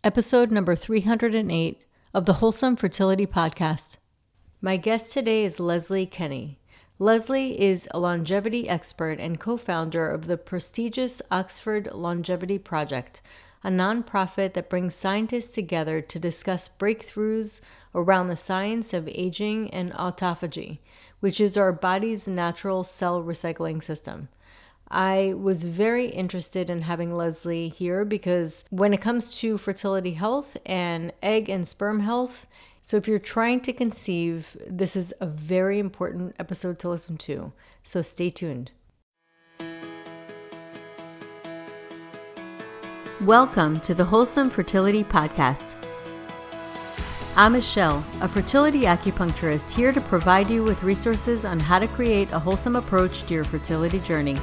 episode number 308 of the Wholesome Fertility Podcast. My guest today is Leslie Kenny. Leslie is a longevity expert and co-founder of the prestigious Oxford Longevity Project, a nonprofit that brings scientists together to discuss breakthroughs around the science of aging and autophagy, which is our body's natural cell recycling system. I was very interested in having Leslie here because when it comes to fertility health and egg and sperm health, so if you're trying to conceive, this is a very important episode to listen to. So stay tuned. Welcome to the Wholesome Fertility Podcast. I'm Michelle, a fertility acupuncturist here to provide you with resources on how to create a wholesome approach to your fertility journey.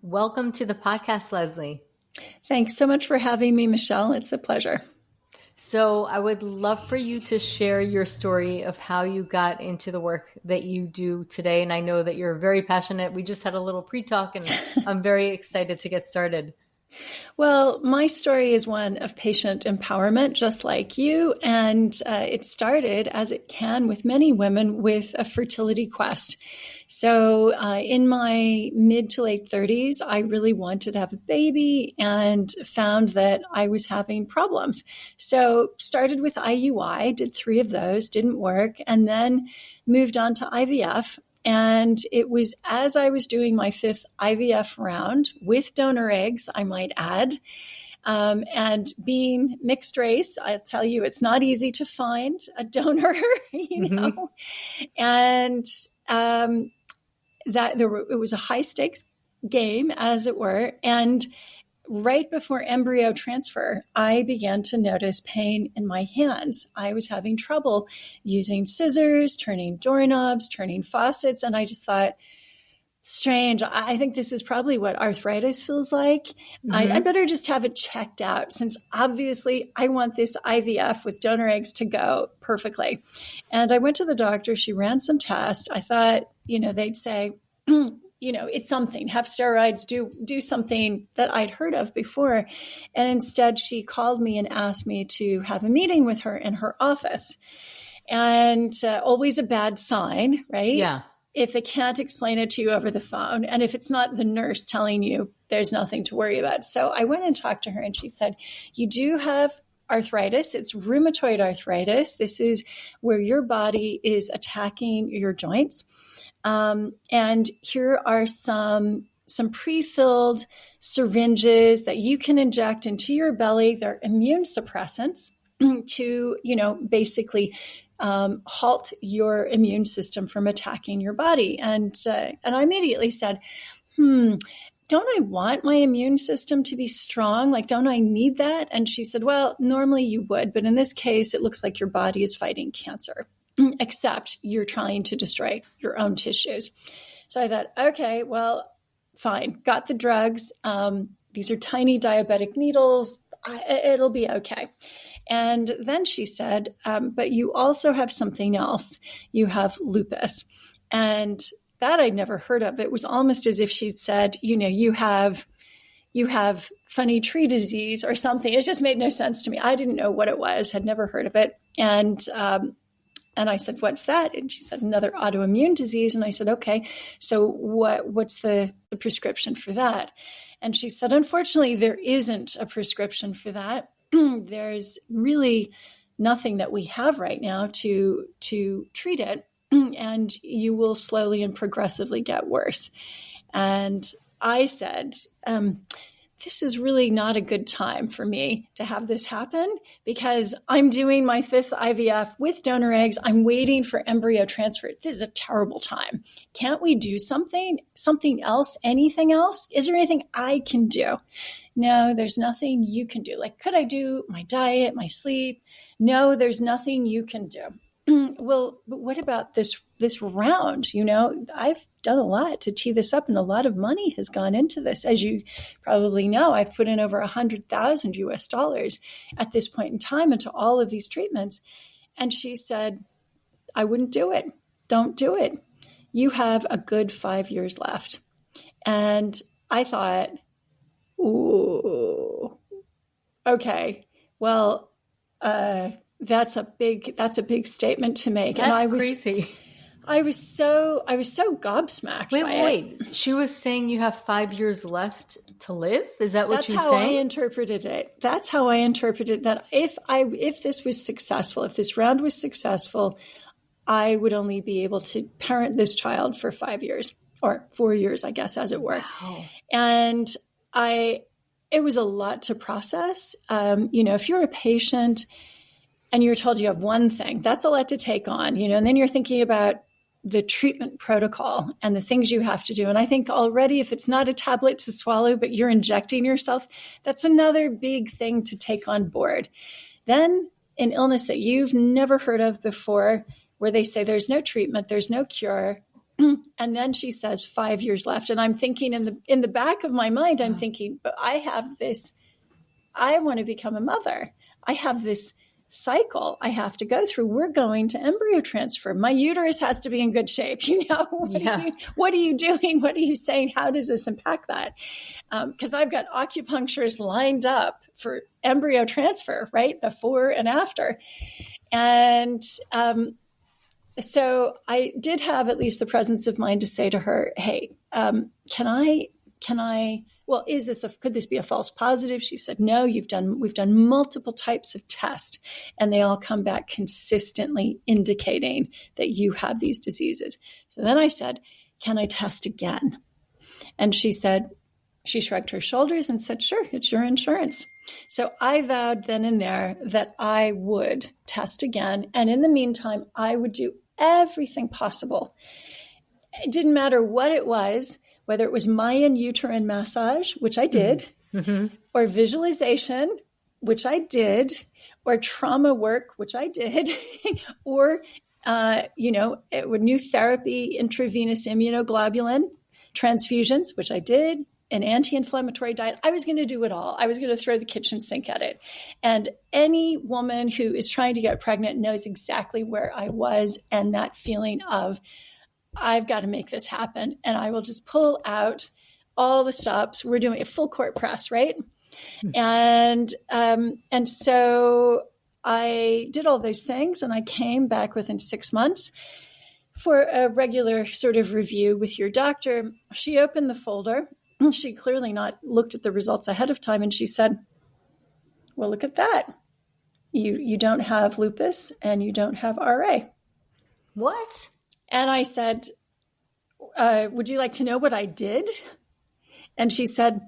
Welcome to the podcast, Leslie. Thanks so much for having me, Michelle. It's a pleasure. So I would love for you to share your story of how you got into the work that you do today. And I know that you're very passionate. We just had a little pre-talk and I'm very excited to get started. Well, my story is one of patient empowerment, just like you. And it started, as it can with many women, with a fertility quest. So in my mid to late 30s, I really wanted to have a baby and found that I was having problems. So started with IUI, did 3 of those, didn't work, and then moved on to IVF. And it was as I was doing my 5th IVF round with donor eggs, I might add, and being mixed race, I'll tell you, it's not easy to find a donor, you know, and it was a high stakes game, as it were. And right before embryo transfer, I began to notice pain in my hands. I was having trouble using scissors, turning doorknobs, turning faucets. And I just thought, strange. I think this is probably what arthritis feels like. I better just have it checked out, since obviously I want this IVF with donor eggs to go perfectly. And I went to the doctor. She ran some tests. I thought, they'd say, it's something, have steroids, do something that I'd heard of before. And instead she called me and asked me to have a meeting with her in her office. And always a bad sign, right? Yeah. If they can't explain it to you over the phone, and if it's not the nurse telling you, there's nothing to worry about. So I went and talked to her and she said, you do have arthritis. It's rheumatoid arthritis. This is where your body is attacking your joints. And here are some pre-filled syringes that you can inject into your belly. They're immune suppressants to, basically halt your immune system from attacking your body. And I immediately said, don't I want my immune system to be strong? Like, don't I need that? And she said, well, normally you would, but in this case, it looks like your body is fighting cancer, except you're trying to destroy your own tissues. So I thought, okay, well, fine. Got the drugs. These are tiny diabetic needles. It'll be okay. And then she said, but you also have something else. You have lupus. And that I'd never heard of. It was almost as if she'd said, you have funny tree disease or something. It just made no sense to me. I didn't know what it was, had never heard of it. And I said, what's that? And she said, another autoimmune disease. And I said, okay, so what's the prescription for that? And she said, unfortunately, there isn't a prescription for that. There's really nothing that we have right now to treat it. And you will slowly and progressively get worse. And I said, this is really not a good time for me to have this happen, because I'm doing my 5th IVF with donor eggs. I'm waiting for embryo transfer. This is a terrible time. Can't we do something else, anything else? Is there anything I can do? No, there's nothing you can do. Like, could I do my diet, my sleep? No, there's nothing you can do. Well, but what about this round? I've done a lot to tee this up, and a lot of money has gone into this. As you probably know, I've put in over $100,000 US at this point in time into all of these treatments. And she said, I wouldn't do it. Don't do it. you have a good 5 years left. And I thought, ooh, okay, well, that's a big statement to make. That's and crazy. I was so gobsmacked by it. Wait. She was saying you have 5 years left to live? Is that what you're saying? That's how I interpreted it. That's how I interpreted that. If this was successful, if this round was successful, I would only be able to parent this child for 5 years, or 4 years, I guess, as it were. Wow. And it was a lot to process. If you're a patient and you're told you have one thing, that's a lot to take on, and then you're thinking about the treatment protocol and the things you have to do. And I think already, if it's not a tablet to swallow, but you're injecting yourself, that's another big thing to take on board. Then an illness that you've never heard of before, where they say there's no treatment, there's no cure. And then she says 5 years left. And I'm thinking in the back of my mind, I'm thinking, but I have this, I want to become a mother. I have this cycle I have to go through. We're going to embryo transfer. My uterus has to be in good shape. What are you doing? What are you saying? How does this impact that? Because I've got acupuncturists lined up for embryo transfer, right? Before and after. And so I did have at least the presence of mind to say to her, hey, can I, well, could this be a false positive? She said, no, we've done multiple types of tests, and they all come back consistently indicating that you have these diseases. So then I said, can I test again? And she shrugged her shoulders and said, sure, it's your insurance. So I vowed then and there that I would test again. And in the meantime, I would do everything possible. It didn't matter what it was, whether it was Mayan uterine massage, which I did, or visualization, which I did, or trauma work, which I did, or, new therapy, intravenous immunoglobulin transfusions, which I did, an anti-inflammatory diet. I was going to do it all. I was going to throw the kitchen sink at it. And any woman who is trying to get pregnant knows exactly where I was, and that feeling of, I've got to make this happen. And I will just pull out all the stops. We're doing a full court press, right? And so I did all those things, and I came back within 6 months for a regular sort of review with your doctor. She opened the folder. She clearly not looked at the results ahead of time. And she said, well, look at that. You don't have lupus and you don't have RA. What? And I said, would you like to know what I did? And she said,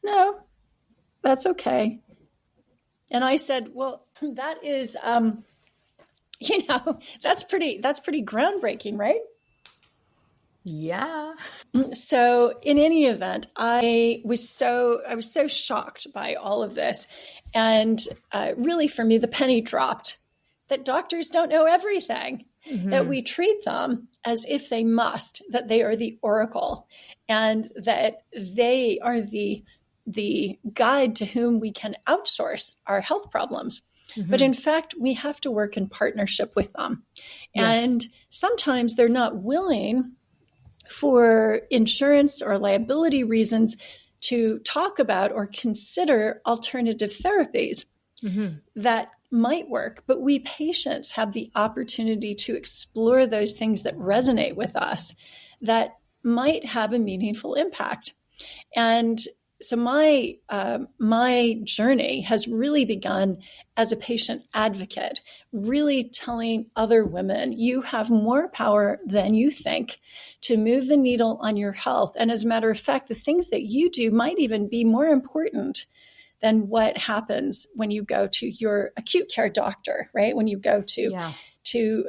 no, that's okay. And I said, well, that is, that's pretty groundbreaking, right? Yeah. So in any event, I was so shocked by all of this. And really, for me, the penny dropped that doctors don't know everything, that we treat them as if they must, that they are the oracle, and that they are the guide to whom we can outsource our health problems. But in fact, we have to work in partnership with them. Yes. And sometimes they're not willing, for insurance or liability reasons, to talk about or consider alternative therapies that might work. But we patients have the opportunity to explore those things that resonate with us that might have a meaningful impact. And so my journey has really begun as a patient advocate, really telling other women, you have more power than you think to move the needle on your health. And as a matter of fact, the things that you do might even be more important than what happens when you go to your acute care doctor, right? When you go into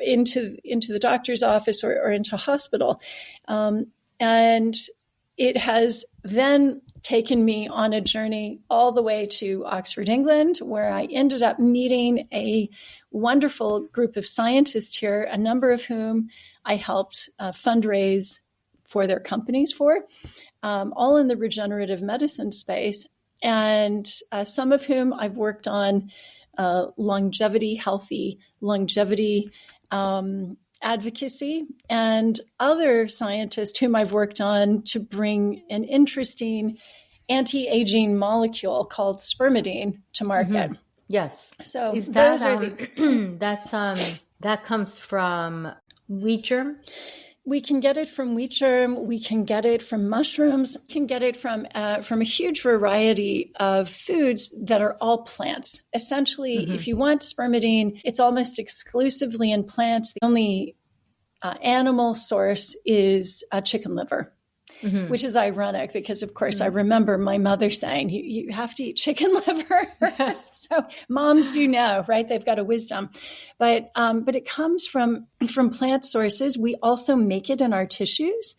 the doctor's office or into hospital. And it has then taken me on a journey all the way to Oxford, England, where I ended up meeting a wonderful group of scientists here, a number of whom I helped fundraise for their companies all in the regenerative medicine space, and some of whom I've worked on healthy longevity, advocacy and other scientists whom I've worked on to bring an interesting anti-aging molecule called spermidine to market. Yes. So Is those that are the that comes from wheat germ? We can get it from wheat germ. We can get it from mushrooms. We can get it from a huge variety of foods that are all plants. Essentially, if you want spermidine, it's almost exclusively in plants. The only animal source is chicken liver. Which is ironic because, of course, I remember my mother saying, you have to eat chicken liver. So moms do know, right? They've got a wisdom. But it comes from plant sources. We also make it in our tissues.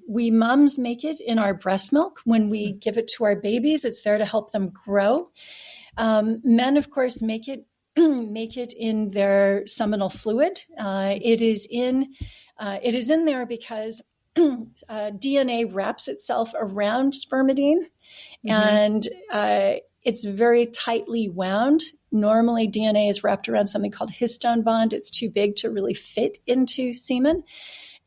We moms make it in our breast milk. When we give it to our babies, it's there to help them grow. Men, of course, make it in their seminal fluid. It is in there because DNA wraps itself around spermidine, and it's very tightly wound. Normally, DNA is wrapped around something called histone bond. It's too big to really fit into semen.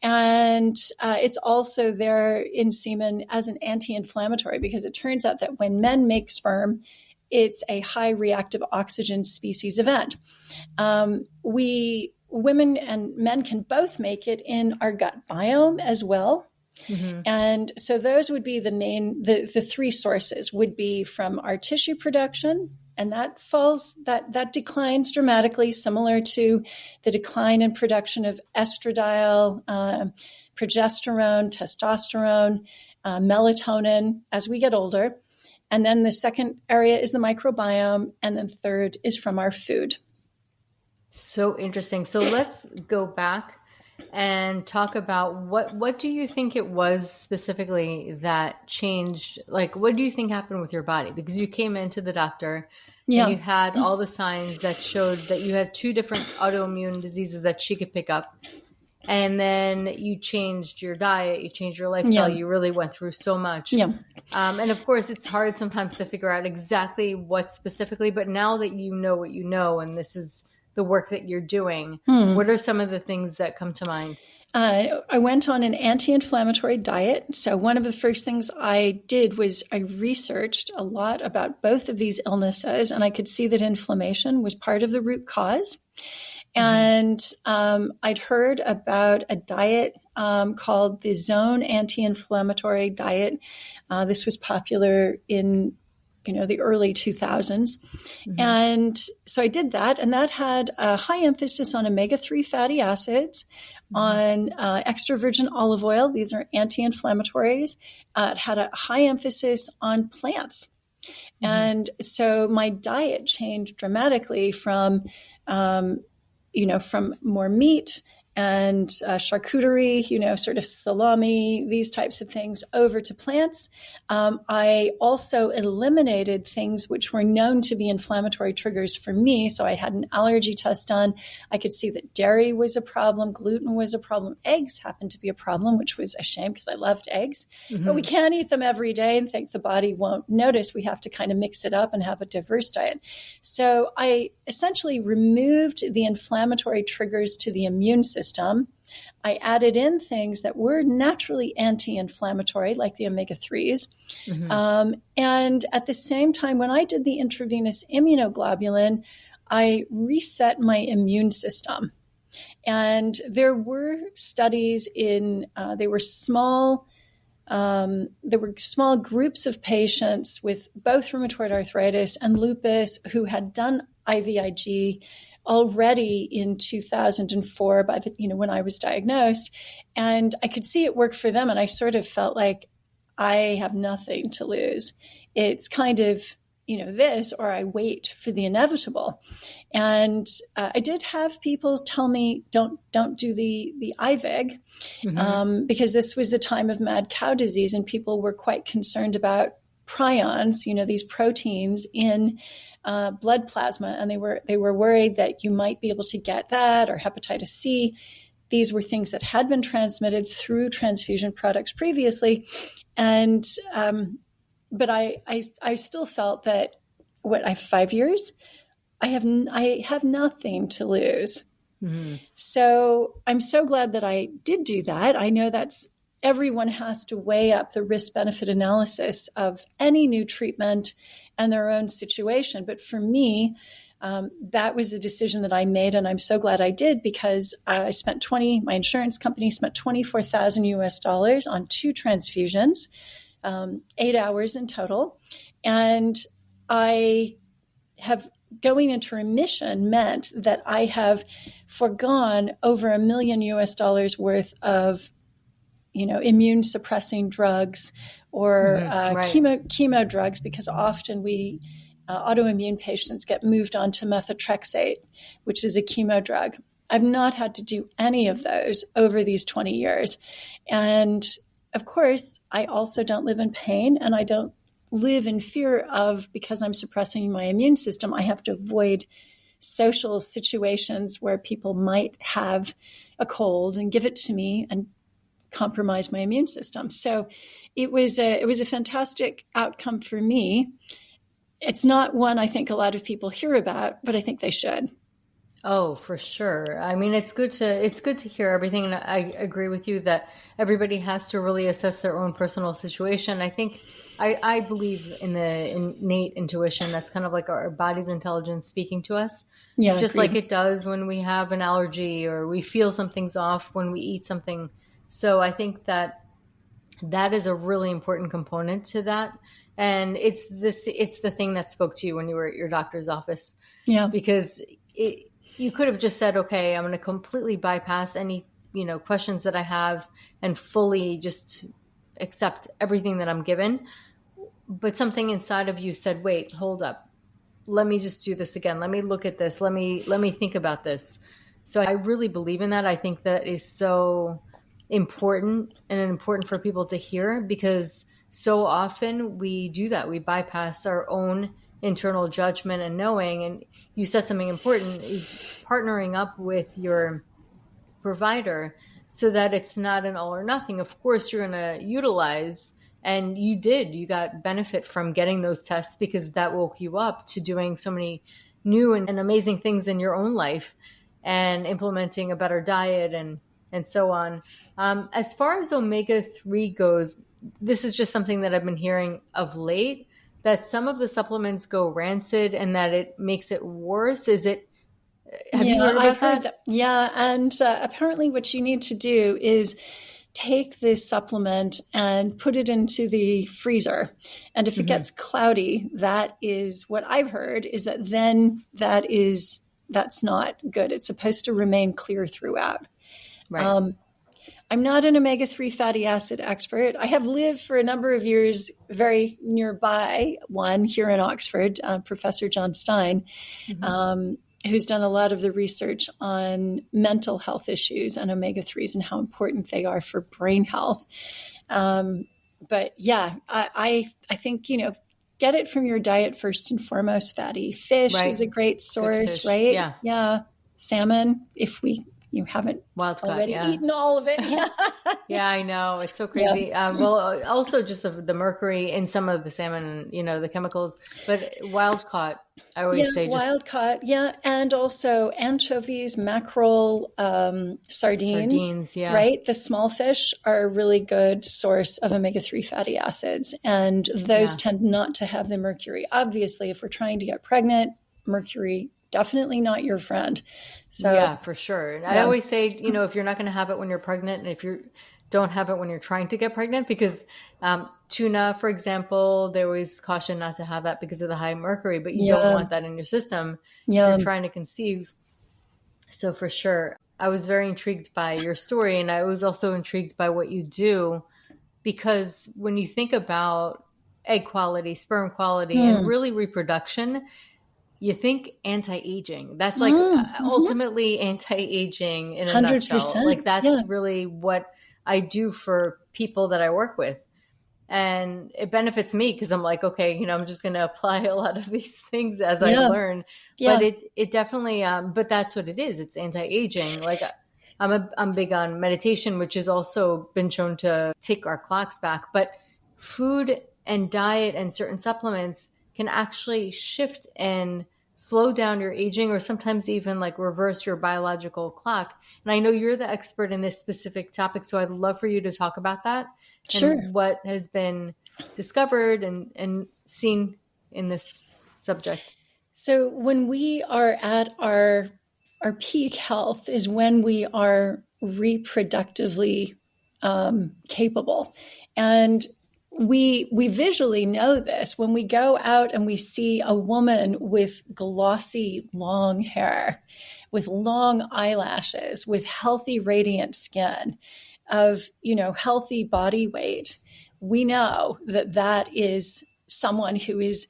And it's also there in semen as an anti-inflammatory, because it turns out that when men make sperm, it's a high reactive oxygen species event. Women and men can both make it in our gut biome as well. And so those would be the three sources would be from our tissue production, and that declines dramatically, similar to the decline in production of estradiol, progesterone, testosterone, melatonin as we get older. And then the second area is the microbiome, and then third is from our food. So interesting. So let's go back and talk about what do you think it was specifically that changed? Like, what do you think happened with your body? Because you came into the doctor and you had all the signs that showed that you had two different autoimmune diseases that she could pick up. And then you changed your diet, you changed your lifestyle, you really went through so much. And of course, it's hard sometimes to figure out exactly what specifically, but now that you know what you know, and this is the work that you're doing, what are some of the things that come to mind? I went on an anti-inflammatory diet. So one of the first things I did was I researched a lot about both of these illnesses, and I could see that inflammation was part of the root cause. And I'd heard about a diet called the Zone Anti-Inflammatory Diet. This was popular in the early 2000s. And so I did that, and that had a high emphasis on omega-3 fatty acids, on extra virgin olive oil. These are anti-inflammatories. It had a high emphasis on plants. And so my diet changed dramatically from more meat and charcuterie, sort of salami, these types of things, over to plants. I also eliminated things which were known to be inflammatory triggers for me. So I had an allergy test done. I could see that dairy was a problem, gluten was a problem, eggs happened to be a problem, which was a shame because I loved eggs. But we can't eat them every day and think the body won't notice. We have to kind of mix it up and have a diverse diet. So I essentially removed the inflammatory triggers to the immune system. I added in things that were naturally anti-inflammatory, like the omega-3s. And at the same time, when I did the intravenous immunoglobulin, I reset my immune system. And there were studies there were small groups of patients with both rheumatoid arthritis and lupus who had done IVIG already in 2004 when I was diagnosed, and I could see it work for them. And I sort of felt like I have nothing to lose. It's kind of, this, or I wait for the inevitable. And I did have people tell me, don't do the IVIG, because this was the time of mad cow disease, and people were quite concerned about prions, these proteins in blood plasma, and they were worried that you might be able to get that, or hepatitis C. These were things that had been transmitted through transfusion products previously, and but I still felt that I have 5 years. I have nothing to lose. So I'm so glad that I did do that. I know everyone has to weigh up the risk benefit analysis of any new treatment and their own situation. But for me, that was a decision that I made, and I'm so glad I did, because my insurance company spent 24,000 US dollars on 2 transfusions, 8 hours in total. And going into remission meant that I have forgone over $1 million US dollars worth of, immune suppressing drugs or chemo drugs, because often autoimmune patients get moved on to methotrexate, which is a chemo drug. I've not had to do any of those over these 20 years. And of course, I also don't live in pain, and I don't live in fear of, because I'm suppressing my immune system, I have to avoid social situations where people might have a cold and give it to me and compromise my immune system. So it was a fantastic outcome for me. It's not one I think a lot of people hear about, but I think they should. Oh, for sure. I mean, it's good to hear everything. And I agree with you that everybody has to really assess their own personal situation. I think I believe in the innate intuition. That's kind of like our body's intelligence speaking to us. Yeah, just agreed. like it does when we have an allergy or we feel something's off when we eat something. So I think that is a really important component to that. And it's the thing that spoke to you when you were at your doctor's office. Yeah. Because you could have just said, okay, I'm going to completely bypass any, questions that I have and fully just accept everything that I'm given. But something inside of you said, wait, hold up. Let me just do this again. Let me look at this. Let me think about this. So I really believe in that. I think that is so important for people to hear, because so often we do that. We bypass our own internal judgment and knowing. And you said something important, is partnering up with your provider so that it's not an all or nothing. Of course, you're going to utilize, and you got benefit from getting those tests, because that woke you up to doing so many new and amazing things in your own life and implementing a better diet and so on. As far as omega-3 goes, this is just something that I've been hearing of late, that some of the supplements go rancid and that it makes it worse. Have you heard about I've heard that? Yeah. And apparently what you need to do is take this supplement and put it into the freezer. And if it gets cloudy, that is what I've heard, is that then that's not good. It's supposed to remain clear throughout. Right. I'm not an omega-3 fatty acid expert. I have lived for a number of years very nearby one here in Oxford, Professor John Stein, who's done a lot of the research on mental health issues and omega-3s and how important they are for brain health. But yeah, I think, get it from your diet first and foremost. Fatty fish is a great source, right? Yeah. Salmon, if you haven't already eaten all of it. Yeah. Yeah, I know. It's so crazy. Yeah. Well, also just the mercury in some of the salmon, the chemicals, but wild caught, I always say. Wild caught. Yeah. And also anchovies, mackerel, sardines, right? The small fish are a really good source of omega-3 fatty acids. And those tend not to have the mercury. Obviously, if we're trying to get pregnant, mercury, definitely not your friend. So yeah, for sure. And I always say, if you're not going to have it when you're pregnant, and if you don't have it when you're trying to get pregnant, because tuna, for example, they always caution not to have that because of the high mercury, but you don't want that in your system. You're trying to conceive. So for sure, I was very intrigued by your story, and I was also intrigued by what you do, because when you think about egg quality, sperm quality, and really reproduction, you think anti-aging. That's like ultimately anti-aging in a 100%. nutshell. Like that's really what I do for people that I work with. And it benefits me because I'm like, okay, I'm just going to apply a lot of these things as I learn. But it definitely, but that's what it is. It's anti-aging. Like I'm big on meditation, which has also been shown to take our clocks back. But food and diet and certain supplements can actually shift and slow down your aging or sometimes even like reverse your biological clock. And I know you're the expert in this specific topic, so I'd love for you to talk about that Sure. and what has been discovered and seen in this subject. So when we are at our peak health is when we are reproductively capable. And we visually know this when we go out and we see a woman with glossy long hair, with long eyelashes, with healthy radiant skin, of healthy body weight. We know that that is someone who is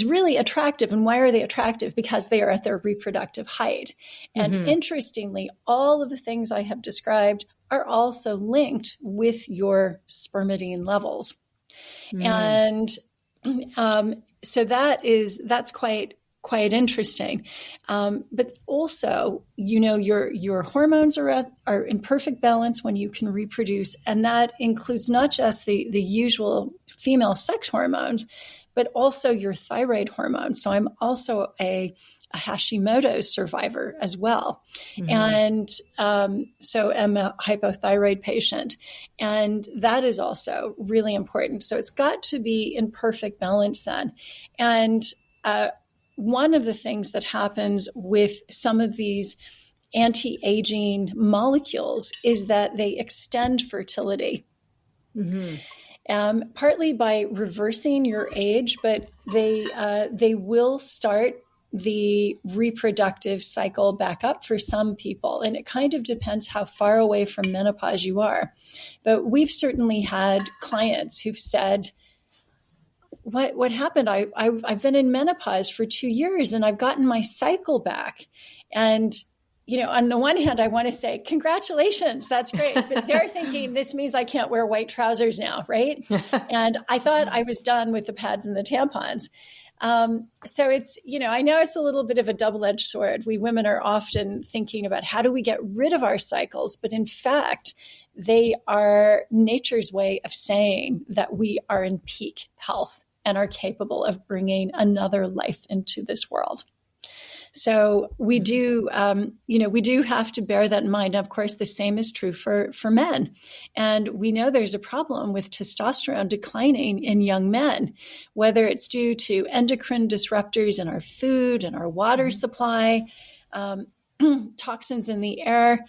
really attractive. And why are they attractive? Because they are at their reproductive height. And interestingly, all of the things I have described are also linked with your spermidine levels. And so that's quite interesting. But also, your hormones are in perfect balance when you can reproduce. And that includes not just the usual female sex hormones, but also your thyroid hormones. So I'm also a Hashimoto's survivor as well. And so I'm a hypothyroid patient. And that is also really important. So it's got to be in perfect balance then. And one of the things that happens with some of these anti-aging molecules is that they extend fertility. Partly by reversing your age, but they will start the reproductive cycle back up for some people. And it kind of depends how far away from menopause you are. But we've certainly had clients who've said, what happened? I've been in menopause for 2 years and I've gotten my cycle back. And on the one hand, I want to say, congratulations, that's great. But they're thinking, this means I can't wear white trousers now, right? And I thought I was done with the pads and the tampons. So it's, I know it's a little bit of a double-edged sword. We women are often thinking about how do we get rid of our cycles? But in fact, they are nature's way of saying that we are in peak health and are capable of bringing another life into this world. So we do, we do have to bear that in mind. Of course, the same is true for men. And we know there's a problem with testosterone declining in young men, whether it's due to endocrine disruptors in our food and our water supply, toxins in the air.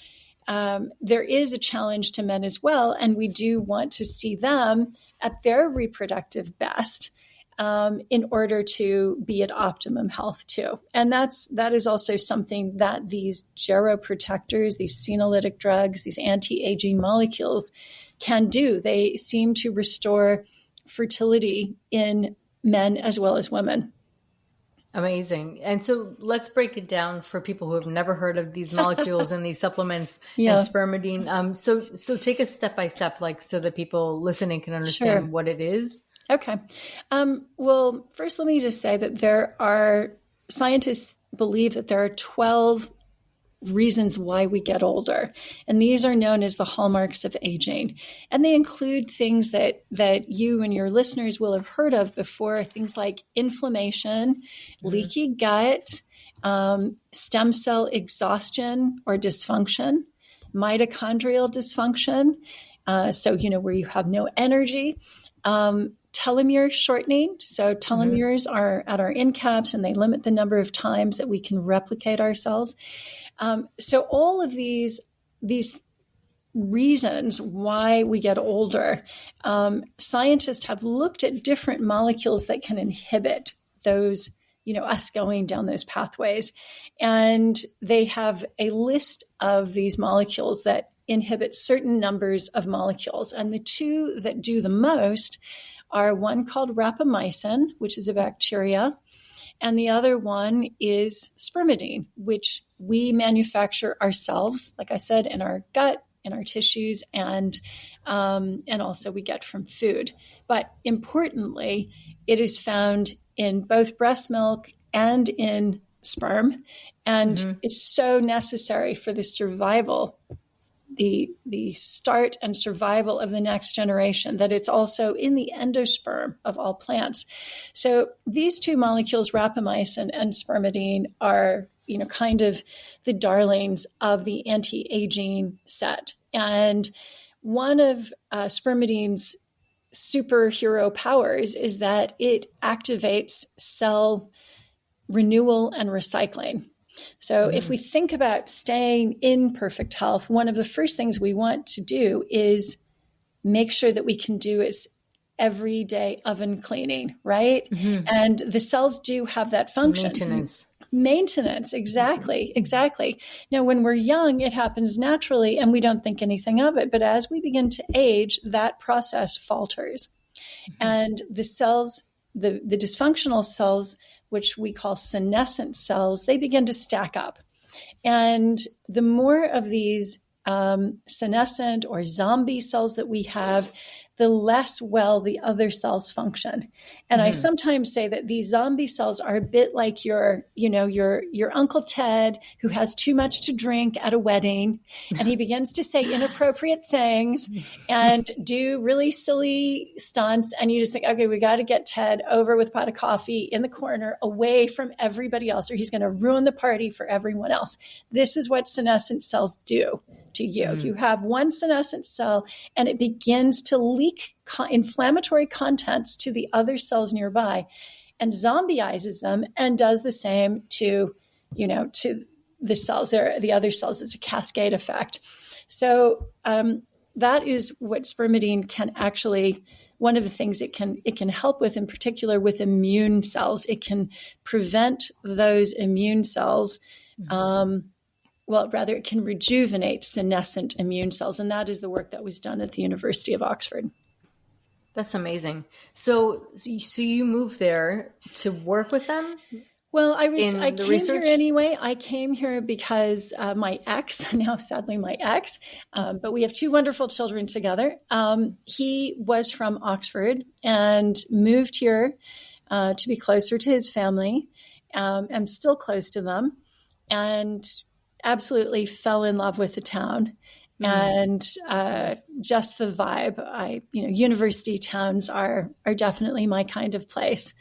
There is a challenge to men as well. And we do want to see them at their reproductive best. In order to be at optimum health too. And that is also something that these geroprotectors, these senolytic drugs, these anti-aging molecules can do. They seem to restore fertility in men as well as women. Amazing. And so let's break it down for people who have never heard of these molecules and these supplements and spermidine. So take us step by step, so that people listening can understand what it is. Okay. Well, first, let me just say that scientists believe that there are 12 reasons why we get older. And these are known as the hallmarks of aging. And they include things that you and your listeners will have heard of before, things like inflammation, leaky gut, stem cell exhaustion or dysfunction, mitochondrial dysfunction. So, where you have no energy. Telomere shortening. So telomeres are at our end caps and they limit the number of times that we can replicate our cells. So all of these reasons why we get older, scientists have looked at different molecules that can inhibit those, us going down those pathways. And they have a list of these molecules that inhibit certain numbers of molecules. And the two that do the most are one called rapamycin, which is a bacteria, and the other one is spermidine, which we manufacture ourselves, like I said, in our gut, in our tissues, and also we get from food. But importantly, it is found in both breast milk and in sperm, and it's so necessary for the survival the start and survival of the next generation, that it's also in the endosperm of all plants. So these two molecules, rapamycin and spermidine, are, kind of the darlings of the anti-aging set. And one of spermidine's superhero powers is that it activates cell renewal and recycling. So if we think about staying in perfect health, one of the first things we want to do is make sure that we can do its everyday oven cleaning, right? And the cells do have that function. Maintenance, exactly. Now, when we're young, it happens naturally and we don't think anything of it. But as we begin to age, that process falters. And the cells, the dysfunctional cells, which we call senescent cells, they begin to stack up. And the more of these senescent or zombie cells that we have, the less well the other cells function. And I sometimes say that these zombie cells are a bit like your Uncle Ted, who has too much to drink at a wedding, and he begins to say inappropriate things and do really silly stunts. And you just think, okay, we got to get Ted over with a pot of coffee in the corner away from everybody else, or he's going to ruin the party for everyone else. This is what senescent cells do to you. You have one senescent cell and it begins to leak inflammatory contents to the other cells nearby and zombieizes them and does the same to the cells there, the other cells. It's a cascade effect. So that is what spermidine can actually, one of the things it can help with, in particular with immune cells. It can prevent those immune cells it can rejuvenate senescent immune cells. And that is the work that was done at the University of Oxford. That's amazing. So you moved there to work with them? Well, I came here anyway. I came here because my ex, now sadly my ex, but we have two wonderful children together. He was from Oxford and moved here to be closer to his family. I'm still close to them. And absolutely fell in love with the town and just the vibe. University towns are definitely my kind of place.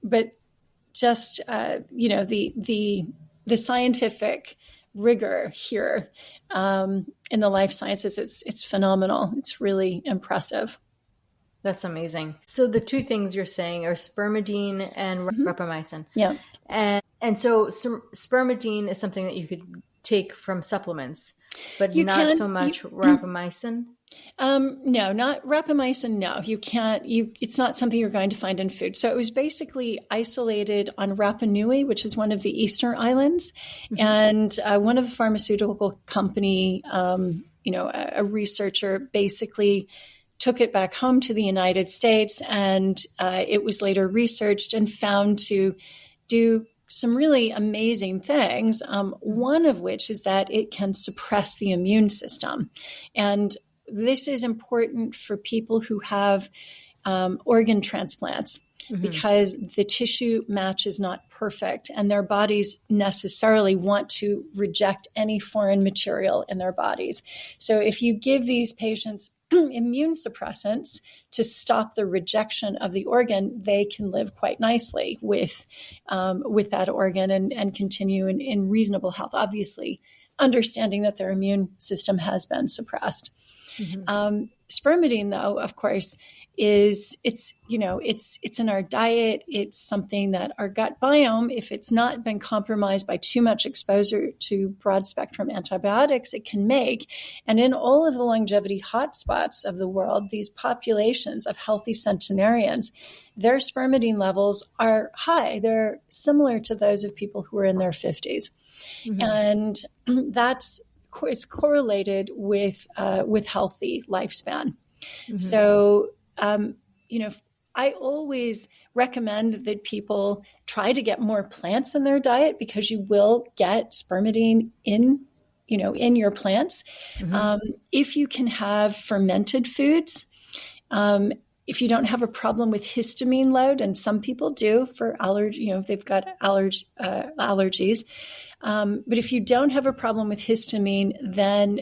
But just, the scientific rigor here in the life sciences, it's phenomenal. It's really impressive. That's amazing. So the two things you're saying are spermidine and rapamycin. Yeah. And so spermidine is something that you could take from supplements, but not so much rapamycin? No, not rapamycin. No, you can't. It's not something you're going to find in food. So it was basically isolated on Rapa Nui, which is one of the Eastern islands. And one of the pharmaceutical company, a researcher basically took it back home to the United States, and it was later researched and found to do some really amazing things, one of which is that it can suppress the immune system. And this is important for people who have organ transplants because the tissue match is not perfect, and their bodies necessarily want to reject any foreign material in their bodies. So if you give these patients immune suppressants to stop the rejection of the organ, they can live quite nicely with that organ and continue in reasonable health, obviously understanding that their immune system has been suppressed. Spermidine, though, of course, it's in our diet. It's something that our gut biome, if it's not been compromised by too much exposure to broad spectrum antibiotics, it can make. And in all of the longevity hotspots of the world, these populations of healthy centenarians, their spermidine levels are high. They're similar to those of people who are in their 50s. And it's correlated with healthy lifespan. So, I always recommend that people try to get more plants in their diet because you will get spermidine in your plants. If you can have fermented foods, if you don't have a problem with histamine load, and some people do for allergy, if they've got allergies. But if you don't have a problem with histamine, then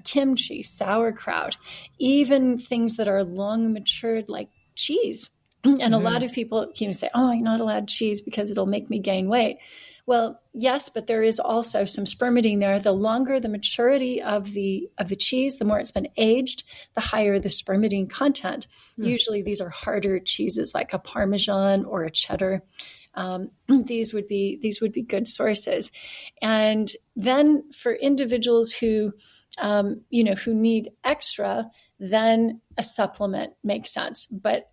kimchi, sauerkraut, even things that are long matured like cheese. And a lot of people say, oh, I'm not allowed cheese because it'll make me gain weight. Well, yes, but there is also some spermidine there. The longer the maturity of the cheese, the more it's been aged, the higher the spermidine content. Usually these are harder cheeses like a Parmesan or a cheddar. These would be good sources. And then for individuals who need extra, then a supplement makes sense. But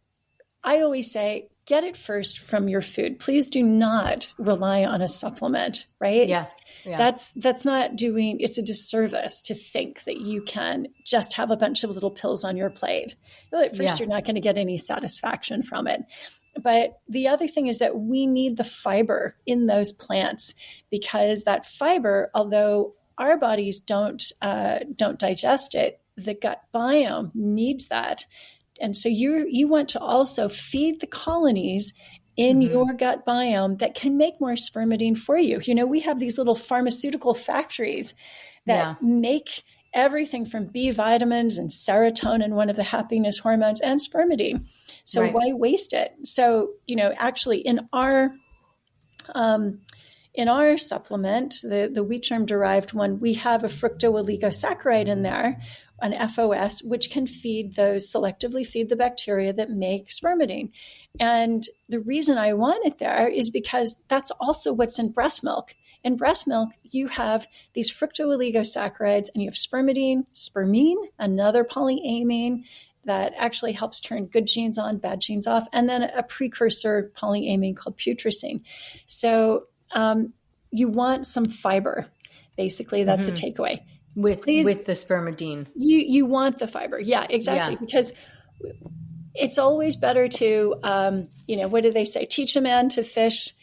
I always say, get it first from your food. Please do not rely on a supplement, right? Yeah. That's not doing, it's a disservice to think that you can just have a bunch of little pills on your plate. Well, at first, you're not going to get any satisfaction from it. But the other thing is that we need the fiber in those plants, because that fiber, although our bodies don't digest it, the gut biome needs that. And so you want to also feed the colonies in your gut biome that can make more spermidine for you. We have these little pharmaceutical factories that make everything from B vitamins and serotonin, one of the happiness hormones, and spermidine. So why waste it? So, actually in our supplement, the wheat germ derived one, we have a fructooligosaccharides in there, an FOS, which can selectively feed the bacteria that make spermidine. And the reason I want it there is because that's also what's in breast milk. In breast milk, you have these fructooligosaccharides, and you have spermidine, spermine, another polyamine that actually helps turn good genes on, bad genes off, and then a precursor polyamine called putrescine. So you want some fiber. Basically, that's the takeaway. With the spermidine. You want the fiber. Yeah, exactly. Yeah. Because it's always better to, what do they say? Teach a man to fish,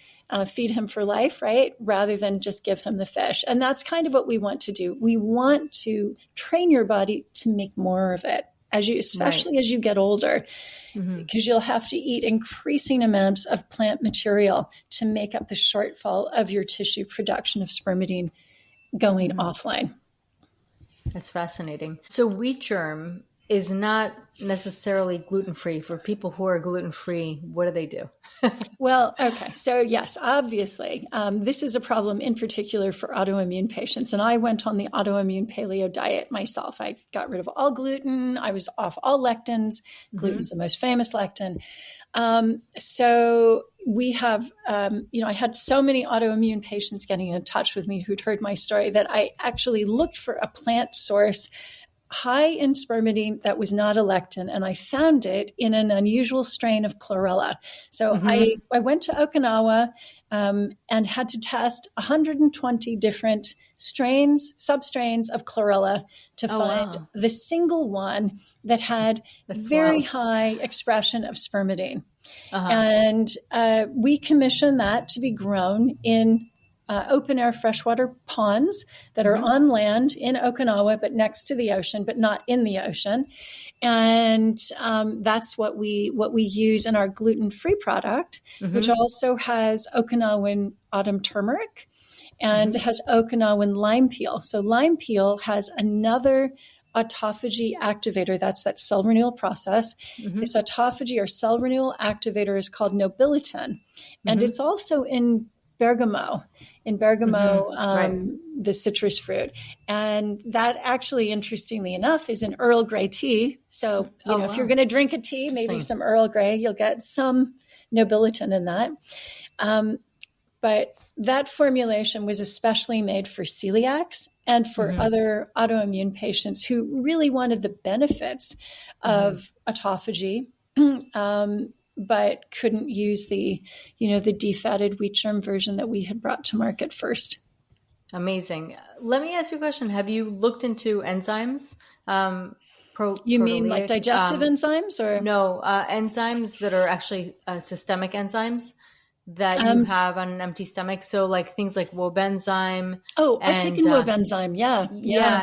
feed him for life, right? Rather than just give him the fish. And that's kind of what we want to do. We want to train your body to make more of it, especially as you get older, because you'll have to eat increasing amounts of plant material to make up the shortfall of your tissue production of spermidine going offline. That's fascinating. So wheat germ is not necessarily gluten-free. For people who are gluten-free, what do they do? Well, okay. So yes, obviously, this is a problem in particular for autoimmune patients. And I went on the autoimmune paleo diet myself. I got rid of all gluten. I was off all lectins. Gluten is the most famous lectin. So we have, I had so many autoimmune patients getting in touch with me who'd heard my story that I actually looked for a plant source high in spermidine that was not a lectin, and I found it in an unusual strain of chlorella. So I went to Okinawa and had to test 120 different substrains of chlorella to find the single one that had very high expression of spermidine. And we commissioned that to be grown in open air freshwater ponds that are on land in Okinawa, but next to the ocean, but not in the ocean. And that's what we use in our gluten-free product, which also has Okinawan autumn turmeric and has Okinawan lime peel. So lime peel has another autophagy activator. That's that cell renewal process. This autophagy or cell renewal activator is called nobiletin. And it's also in bergamot, the citrus fruit. And that actually, interestingly enough, is in Earl Grey tea. So, if you're going to drink a tea, maybe some Earl Grey, you'll get some nobiletin in that. But that formulation was especially made for celiacs and for other autoimmune patients who really wanted the benefits of autophagy, but couldn't use the defatted wheat germ version that we had brought to market first. Amazing. Let me ask you a question. Have you looked into enzymes? You mean like digestive enzymes or? No, enzymes that are actually systemic enzymes that you have on an empty stomach. So like things like wobenzyme. Oh, I've taken wobenzyme. Yeah.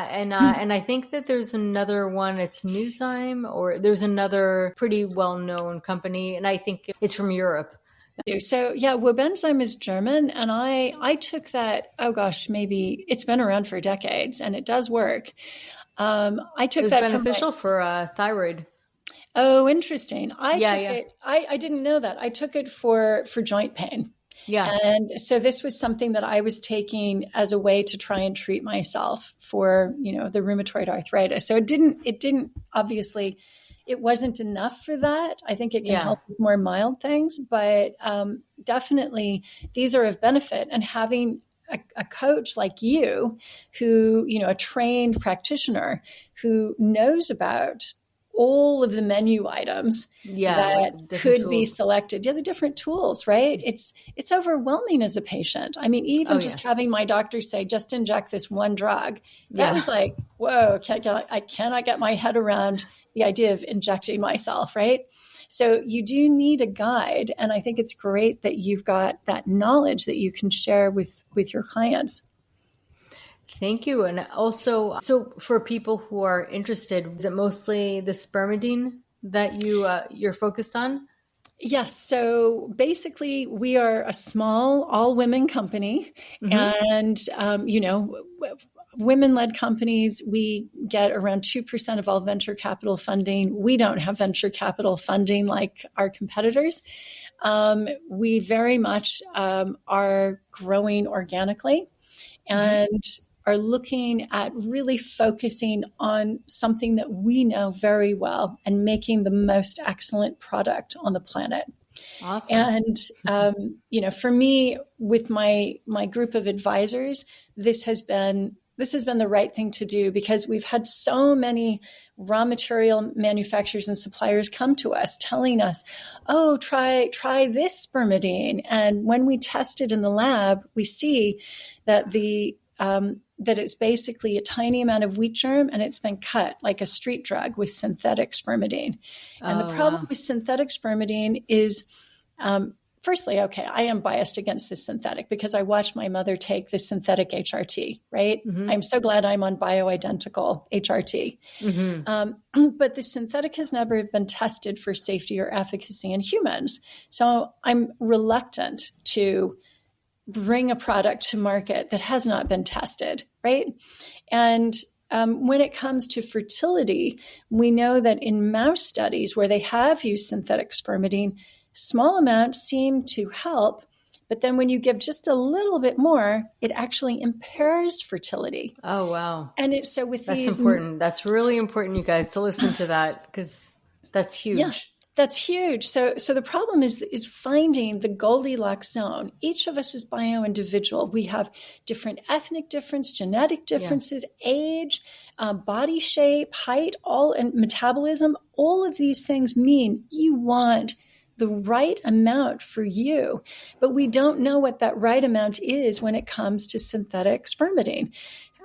And I think that there's another one. It's Newzyme, or there's another pretty well-known company, and I think it's from Europe. So wobenzyme is German, and I took that. Oh gosh, maybe it's been around for decades, and it does work. I It took was that for beneficial for thyroid. oh, interesting. I Yeah, took yeah, it, I didn't know that. I took it for joint pain. yeah. And so this was something that I was taking as a way to try and treat myself for, the rheumatoid arthritis. So it didn't obviously, it wasn't enough for that. I think it can Yeah. help with more mild things, but definitely these are of benefit. And having a coach like you who, a trained practitioner who knows about all of the menu items Yeah, like that different could be tools. selected. Yeah, the different tools, right? It's overwhelming as a patient. I mean, even Oh, yeah. just having my doctor say, just inject this one drug, that Yeah. was like, whoa, I cannot get my head around the idea of injecting myself, right? So you do need a guide. And I think it's great that you've got that knowledge that you can share with your clients. Thank you. And also, so for people who are interested, is it mostly the spermidine that you're focused on? Yes. So basically, we are a small all women company. Mm-hmm. And, women led companies, we get around 2% of all venture capital funding. We don't have venture capital funding like our competitors. We very much are growing organically Mm-hmm. and are looking at really focusing on something that we know very well and making the most excellent product on the planet. Awesome. And for me, with my group of advisors, this has been the right thing to do because we've had so many raw material manufacturers and suppliers come to us telling us, oh, try this spermidine. And when we test it in the lab, we see that that it's basically a tiny amount of wheat germ and it's been cut like a street drug with synthetic spermidine. And the Oh, problem wow. with synthetic spermidine is, firstly, okay, I am biased against the synthetic because I watched my mother take the synthetic HRT, right? Mm-hmm. I'm so glad I'm on bioidentical HRT. Mm-hmm. But the synthetic has never been tested for safety or efficacy in humans. So I'm reluctant to bring a product to market that has not been tested, right? And when it comes to fertility, we know that in mouse studies where they have used synthetic spermidine, small amounts seem to help. But then when you give just a little bit more, it actually impairs fertility. Oh, wow. And so with That's these, important. That's really important, you guys, to listen to that because that's yeah, huge. that's huge. So the problem is finding the Goldilocks zone. Each of us is bio-individual. We have different ethnic difference, genetic Yeah. differences, age, body shape, height, and metabolism. All of these things mean you want the right amount for you, but we don't know what that right amount is when it comes to synthetic spermidine.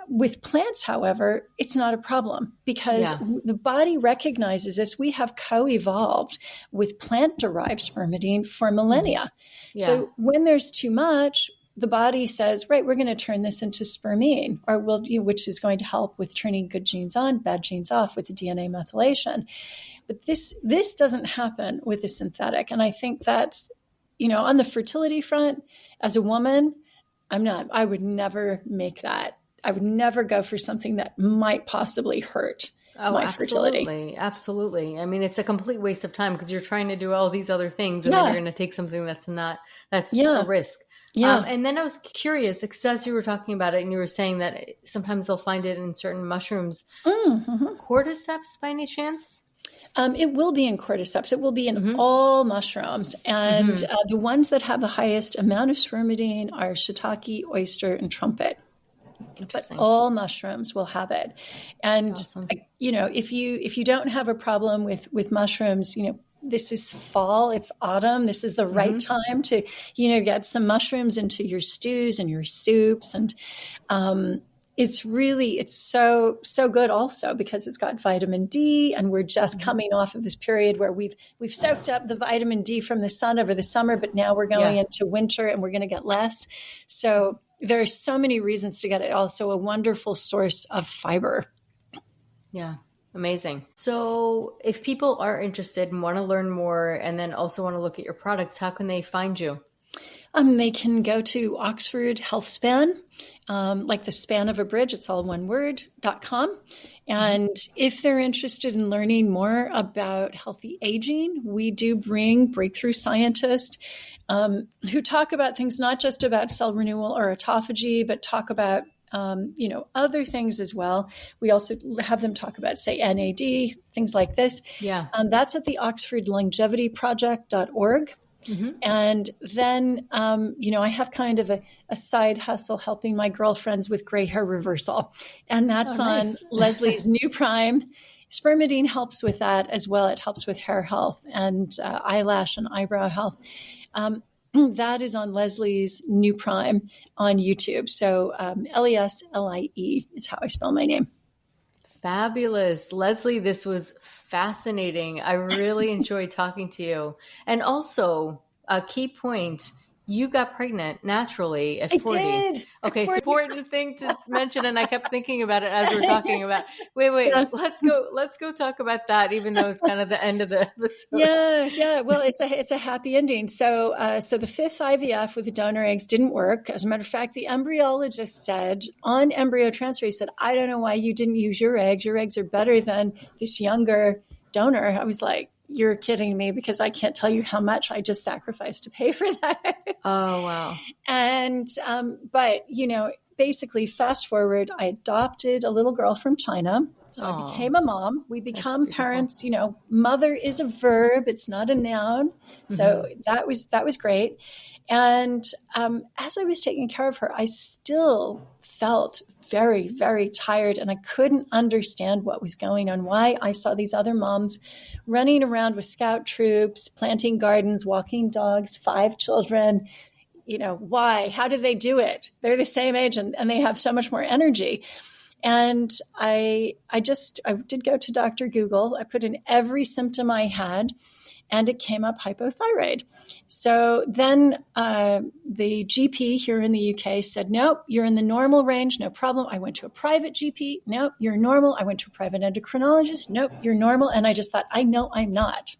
With plants, however, it's not a problem because Yeah. the body recognizes this. We have co-evolved with plant-derived spermidine for millennia. Yeah. So when there's too much, the body says, right, we're going to turn this into spermine, which is going to help with turning good genes on, bad genes off with the DNA methylation. But this doesn't happen with a synthetic. And I think that's, on the fertility front, as a woman, I would never make that. I would never go for something that might possibly hurt my fertility. Absolutely. Absolutely. I mean, it's a complete waste of time because you're trying to do all these other things and then Yeah. you're going to take something that's Yeah. a risk. Yeah. And then I was curious, because as you were talking about it and you were saying that sometimes they'll find it in certain mushrooms, cordyceps by any chance? It will be in cordyceps. It will be in all mushrooms. And the ones that have the highest amount of spermidine are shiitake, oyster, and trumpet. But all mushrooms will have it. And, Awesome. if you don't have a problem with mushrooms, this is fall, it's autumn. This is the right time to, get some mushrooms into your stews and your soups. And it's so good also because it's got vitamin D, and we're just coming off of this period where we've soaked up the vitamin D from the sun over the summer, but now we're going into winter and we're going to get less. So there are so many reasons to get it. Also a wonderful source of fiber. Yeah. Amazing. So if people are interested and want to learn more and then also want to look at your products, how can they find you? They can go to Oxford Health Span, like the span of a bridge, it's all one word, .com. And if they're interested in learning more about healthy aging, we do bring breakthrough scientists who talk about things not just about cell renewal or autophagy, but talk about other things as well. We also have them talk about, say, NAD, things like this. Yeah. That's at the oxfordlongevityproject.org. And then, I have kind of a side hustle helping my girlfriends with gray hair reversal. And that's on Leslie's New Prime. Spermidine helps with that as well. It helps with hair health and eyelash and eyebrow health. That is on Leslie's New Prime on YouTube. So Leslie is how I spell my name. Fabulous. Leslie, this was fascinating. I really enjoyed talking to you. And also, a key point, you got pregnant naturally at 40. I did. Okay, it's an important thing to mention, and I kept thinking about it as we're talking about. Wait, Yeah. let's go talk about that, even though it's kind of the end of the episode. Yeah. Well, it's a happy ending. So the fifth IVF with the donor eggs didn't work. As a matter of fact, the embryologist said on embryo transfer, he said, "I don't know why you didn't use your eggs. Your eggs are better than this younger donor." I was like, "You're kidding me," because I can't tell you how much I just sacrificed to pay for that. Oh, wow. And, but, basically fast forward, I adopted a little girl from China. So I became a mom. We become parents, mother is a verb. It's not a noun. So that was great. And as I was taking care of her, I still felt very, very tired, and I couldn't understand what was going on, why I saw these other moms running around with scout troops, planting gardens, walking dogs, 5 children. Why? How did they do it? They're the same age and they have so much more energy. And I did go to Dr. Google. I put in every symptom I had, and it came up hypothyroid. So then the GP here in the UK said, "Nope, you're in the normal range, no problem." I went to a private GP. "Nope, you're normal." I went to a private endocrinologist. "Nope, you're normal." And I just thought, I know I'm not.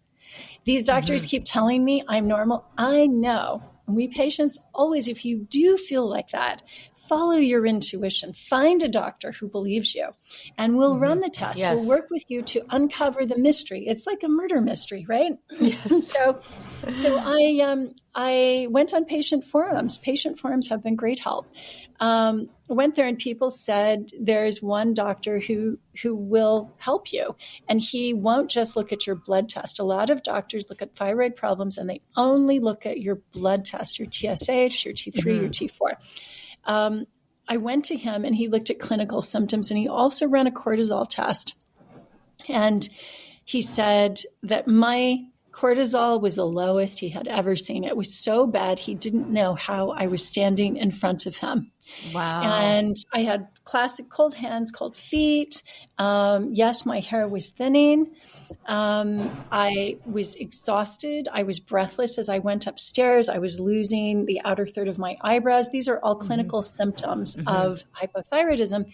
These doctors keep telling me I'm normal. I know. And we patients always, if you do feel like that, follow your intuition. Find a doctor who believes you, and we'll run the test. Yes. We'll work with you to uncover the mystery. It's like a murder mystery, right? Yes. So I went on patient forums. Patient forums have been great help. Went there, and people said there's one doctor who will help you, and he won't just look at your blood test. A lot of doctors look at thyroid problems, and they only look at your blood test, your TSH, your T3, your T4. I went to him, and he looked at clinical symptoms, and he also ran a cortisol test. And he said that my cortisol was the lowest he had ever seen. It was so bad, he didn't know how I was standing in front of him. Wow. And I had classic cold hands, cold feet. Yes, my hair was thinning. I was exhausted. I was breathless as I went upstairs. I was losing the outer third of my eyebrows. These are all clinical symptoms of hypothyroidism.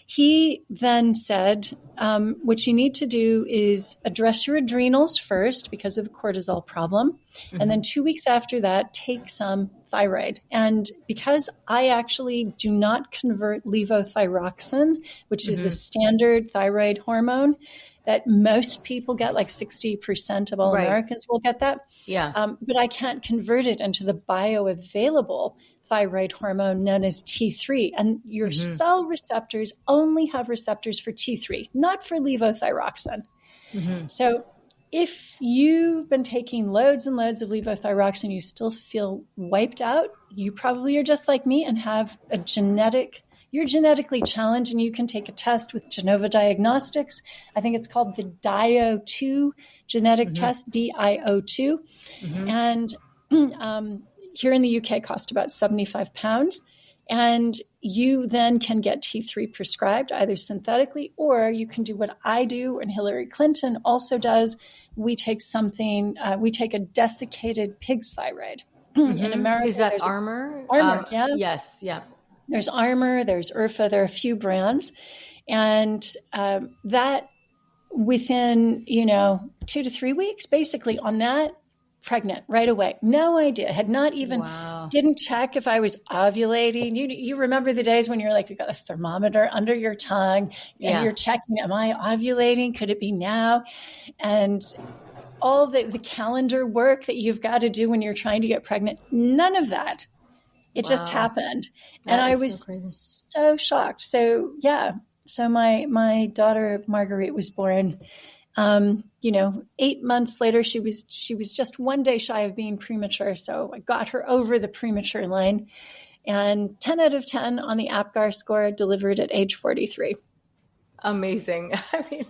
He then said, what you need to do is address your adrenals first because of the cortisol problem. And then 2 weeks after that, take some thyroid. And because I actually do not convert levothyroxine, which is a standard thyroid hormone that most people get, like 60% of all Americans will get that. Yeah. But I can't convert it into the bioavailable thyroid hormone known as T3. And your cell receptors only have receptors for T3, not for levothyroxine. So if you've been taking loads and loads of levothyroxine, you still feel wiped out, you probably are just like me and have you're genetically challenged, and you can take a test with Genova Diagnostics. I think it's called the DIO2 genetic test, DIO2. And here in the UK cost about £75. And you then can get T3 prescribed either synthetically, or you can do what I do and Hillary Clinton also does. We take a desiccated pig's thyroid. In America, is that Armor? Armor, yeah. Yes, yeah. There's Armor, there's Urfa, there are a few brands. And that within, 2 to 3 weeks, basically on that, pregnant right away. No idea. Had not even, didn't check if I was ovulating. You remember the days when you're like, you got a thermometer under your tongue and you're checking, am I ovulating? Could it be now? And all the calendar work that you've got to do when you're trying to get pregnant, none of that. It just happened. And I was so shocked. So so my daughter Marguerite was born. 8 months later, she was just 1 day shy of being premature. So I got her over the premature line, and 10 out of 10 on the APGAR score, delivered at age 43. Amazing. I mean,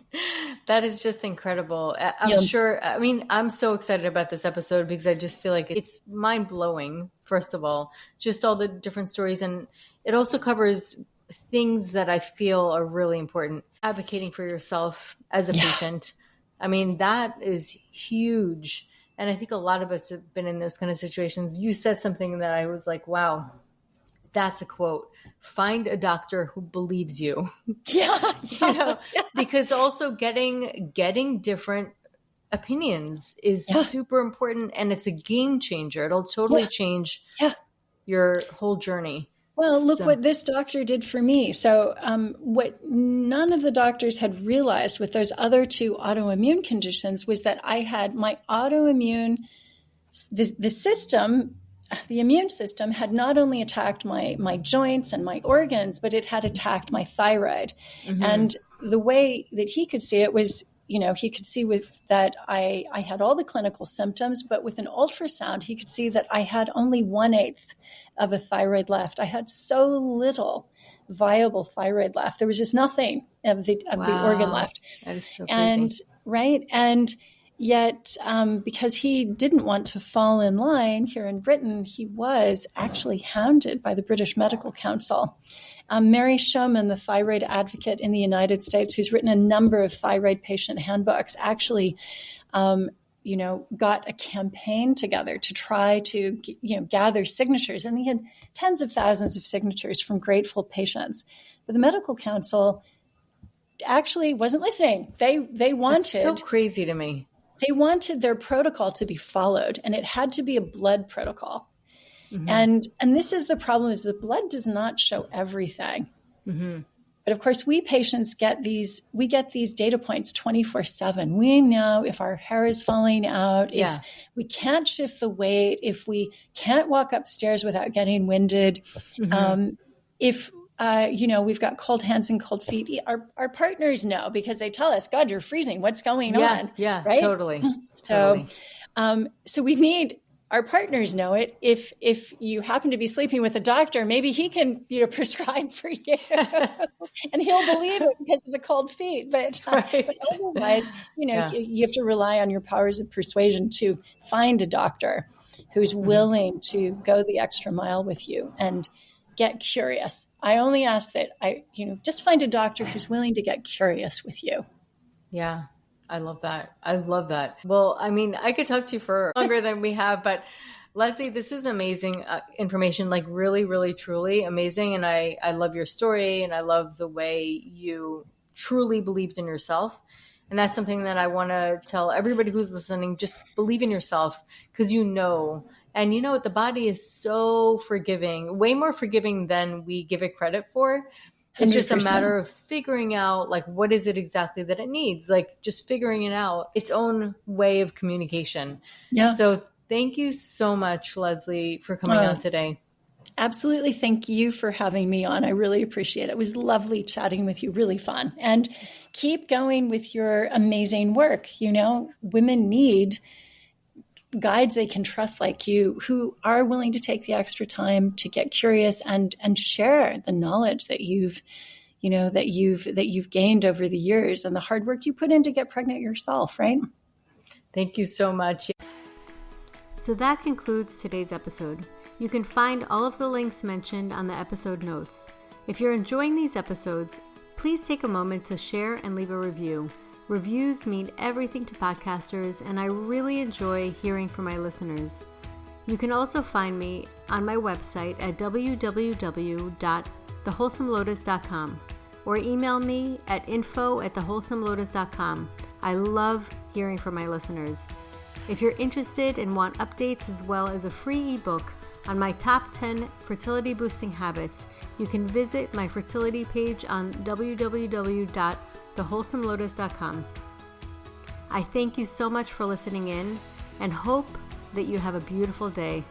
that is just incredible. I'm sure. I mean, I'm so excited about this episode because I just feel like it's mind blowing. First of all, just all the different stories. And it also covers things that I feel are really important. Advocating for yourself as a patient. I mean, that is huge. And I think a lot of us have been in those kind of situations. You said something that I was like, wow, that's a quote. Find a doctor who believes you. Because also getting different opinions is super important, and it's a game changer. It'll totally change your whole journey. Well, look what this doctor did for me. So what none of the doctors had realized with those other two autoimmune conditions was that I had my autoimmune, the system, the immune system had not only attacked my joints and my organs, but it had attacked my thyroid. Mm-hmm. And the way that he could see it was, he could see with that I had all the clinical symptoms, but with an ultrasound, he could see that I had only 1/8 of a thyroid left. I had so little viable thyroid left. There was just nothing of the organ left. That is so crazy. And yet, because he didn't want to fall in line here in Britain, he was actually hounded by the British Medical Council. Mary Showman, the thyroid advocate in the United States, who's written a number of thyroid patient handbooks, actually got a campaign together to try to, gather signatures. And he had tens of thousands of signatures from grateful patients. But the Medical Council actually wasn't listening. They wanted... That's so crazy to me. They wanted their protocol to be followed, and it had to be a blood protocol. Mm-hmm. And this is the problem, is the blood does not show everything. Mm-hmm. But of course, we patients get these data points 24/7. We know if our hair is falling out, if we can't shift the weight, if we can't walk upstairs without getting winded, if we've got cold hands and cold feet. Our partners know because they tell us, God, you're freezing. What's going on? Yeah, right? Totally. So we need our partners know it. If you happen to be sleeping with a doctor, maybe he can, prescribe for you and he'll believe it because of the cold feet. But otherwise, you have to rely on your powers of persuasion to find a doctor who's willing to go the extra mile with you and get curious. I only ask that just find a doctor who's willing to get curious with you. Yeah. I love that. Well, I mean, I could talk to you for longer than we have, but Leslie, this was amazing information, like really, really, truly amazing. And I love your story, and I love the way you truly believed in yourself. And that's something that I want to tell everybody who's listening, just believe in yourself, because and the body is so forgiving, way more forgiving than we give it credit for. It's 100%. Just a matter of figuring out, like, what is it exactly that it needs? Like, just figuring it out, its own way of communication. Yeah. So thank you so much, Leslie, for coming on today. Absolutely. Thank you for having me on. I really appreciate it. It was lovely chatting with you. Really fun. And keep going with your amazing work. Women need guides they can trust like you, who are willing to take the extra time to get curious and share the knowledge that you've gained over the years and the hard work you put in to get pregnant yourself, right? Thank you so much. So that concludes today's episode. You can find all of the links mentioned on the episode notes. If you're enjoying these episodes, please take a moment to share and leave a review. Reviews mean everything to podcasters, and I really enjoy hearing from my listeners. You can also find me on my website at www.thewholesomelotus.com or email me at info@thewholesomelotus.com. I love hearing from my listeners. If you're interested and want updates as well as a free ebook on my top 10 fertility boosting habits, you can visit my fertility page on www.thewholesomelotus.com. I thank you so much for listening in and hope that you have a beautiful day.